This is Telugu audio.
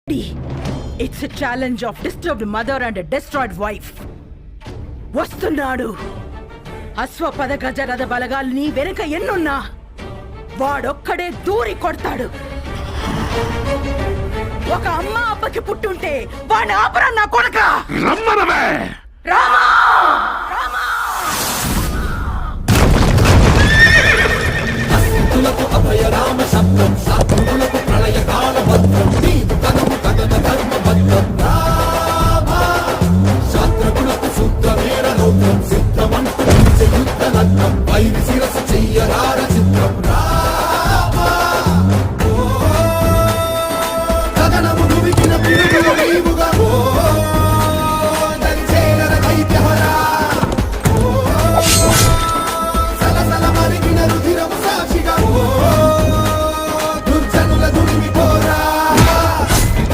It's a challenge of disturbed mother and a destroyed wife. వస్తున్నాడు అశ్వపద గజరథ బలగాల్ని వెనక ఎన్నున్నా వాడొక్కడే దూరి కొడతాడు. ఒక అమ్మ అబ్బకి పుట్టుంటే వాడిని ఆపరా నా కొడక. రమ్మనవే రామా రామా అభయ రామ శబ్దం సాత్వికులకు ప్రళయ కాల భద్రం